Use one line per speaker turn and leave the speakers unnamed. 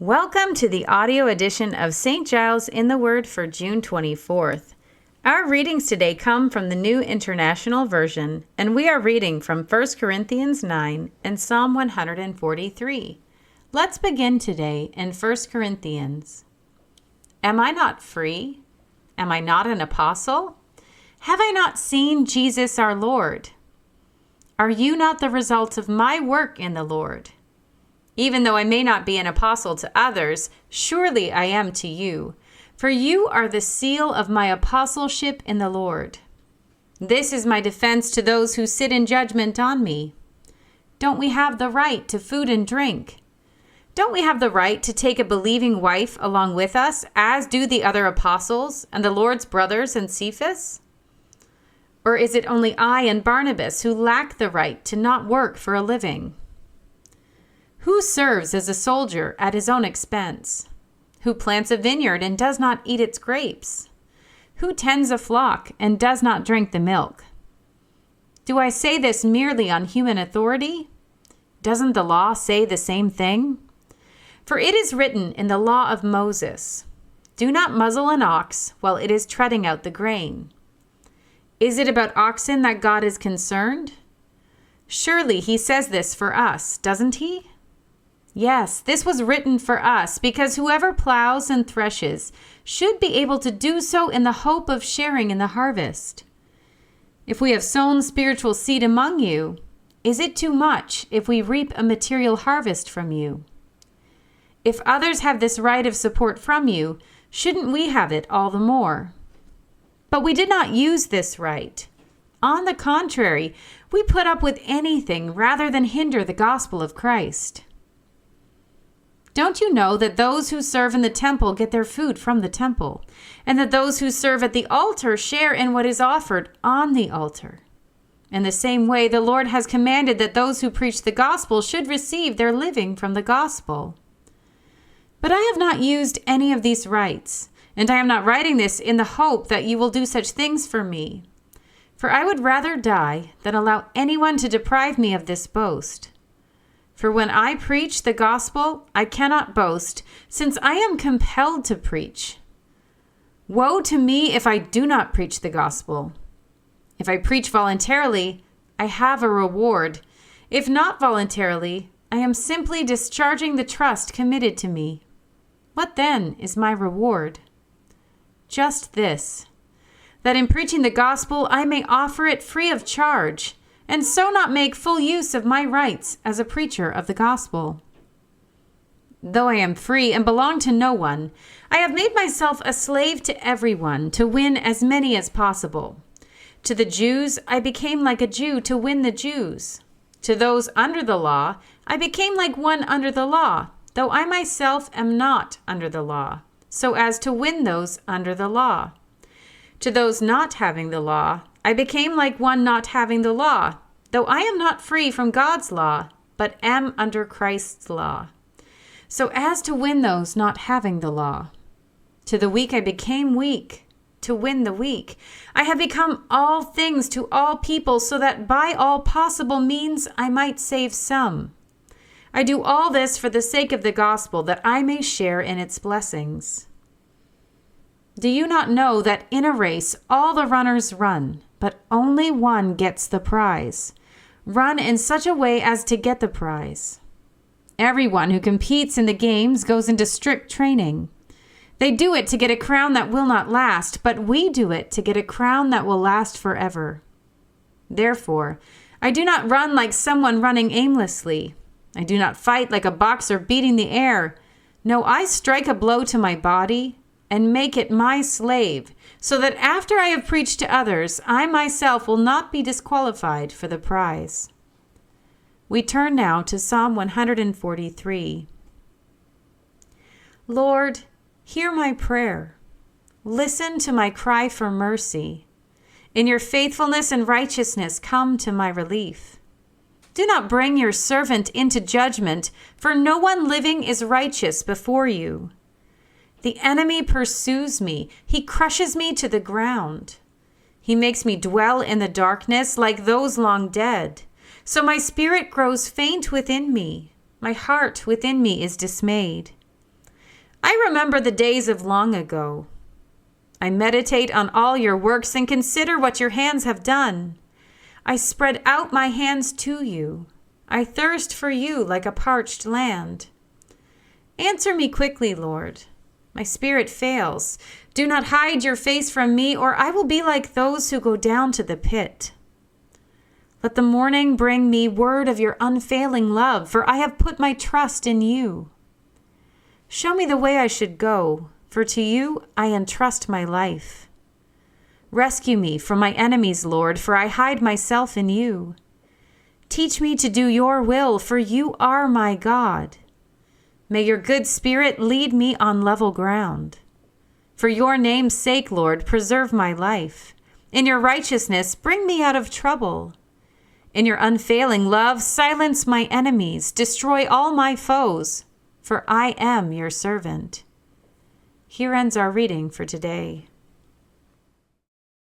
Welcome to the audio edition of St. Giles in the Word for June 24th. Our readings today come from the New International Version, and we are reading from 1 Corinthians 9 and Psalm 143. Let's begin today in 1 Corinthians. Am I not free? Am I not an apostle? Have I not seen Jesus our Lord? Are you not the result of my work in the Lord? Even though I may not be an apostle to others, surely I am to you, for you are the seal of my apostleship in the Lord. This is my defense to those who sit in judgment on me. Don't we have the right to food and drink? Don't we have the right to take a believing wife along with us, as do the other apostles and the Lord's brothers and Cephas? Or is it only I and Barnabas who lack the right to not work for a living? Who serves as a soldier at his own expense? Who plants a vineyard and does not eat its grapes? Who tends a flock and does not drink the milk? Do I say this merely on human authority? Doesn't the law say the same thing? For it is written in the law of Moses, "Do not muzzle an ox while it is treading out the grain." Is it about oxen that God is concerned? Surely he says this for us, doesn't he? Yes, this was written for us, because whoever plows and threshes should be able to do so in the hope of sharing in the harvest. If we have sown spiritual seed among you, is it too much if we reap a material harvest from you? If others have this right of support from you, shouldn't we have it all the more? But we did not use this right. On the contrary, we put up with anything rather than hinder the gospel of Christ. Don't you know that those who serve in the temple get their food from the temple, and that those who serve at the altar share in what is offered on the altar? In the same way, the Lord has commanded that those who preach the gospel should receive their living from the gospel. But I have not used any of these rights, and I am not writing this in the hope that you will do such things for me. For I would rather die than allow anyone to deprive me of this boast. For when I preach the gospel, I cannot boast, since I am compelled to preach. Woe to me if I do not preach the gospel. If I preach voluntarily, I have a reward. If not voluntarily, I am simply discharging the trust committed to me. What then is my reward? Just this, that in preaching the gospel I may offer it free of charge, and so not make full use of my rights as a preacher of the gospel. Though I am free and belong to no one, I have made myself a slave to everyone to win as many as possible. To the Jews, I became like a Jew to win the Jews. To those under the law, I became like one under the law, though I myself am not under the law, so as to win those under the law. To those not having the law, I became like one not having the law, though I am not free from God's law, but am under Christ's law, so as to win those not having the law. To the weak I became weak, to win the weak. I have become all things to all people, so that by all possible means I might save some. I do all this for the sake of the gospel, that I may share in its blessings. Do you not know that in a race all the runners run, but only one gets the prize? Run in such a way as to get the prize. Everyone who competes in the games goes into strict training. They do it to get a crown that will not last, but we do it to get a crown that will last forever. Therefore, I do not run like someone running aimlessly. I do not fight like a boxer beating the air. No, I strike a blow to my body and make it my slave, so that after I have preached to others, I myself will not be disqualified for the prize. We turn now to Psalm 143. Lord, hear my prayer. Listen to my cry for mercy. In your faithfulness and righteousness, come to my relief. Do not bring your servant into judgment, for no one living is righteous before you. The enemy pursues me. He crushes me to the ground. He makes me dwell in the darkness like those long dead. So my spirit grows faint within me. My heart within me is dismayed. I remember the days of long ago. I meditate on all your works and consider what your hands have done. I spread out my hands to you. I thirst for you like a parched land. Answer me quickly, Lord. My spirit fails. Do not hide your face from me, or I will be like those who go down to the pit. Let the morning bring me word of your unfailing love, for I have put my trust in you. Show me the way I should go, for to you I entrust my life. Rescue me from my enemies, Lord, for I hide myself in you. Teach me to do your will, for you are my God. May your good spirit lead me on level ground. For your name's sake, Lord, preserve my life. In your righteousness, bring me out of trouble. In your unfailing love, silence my enemies, destroy all my foes, for I am your servant. Here ends our reading for today.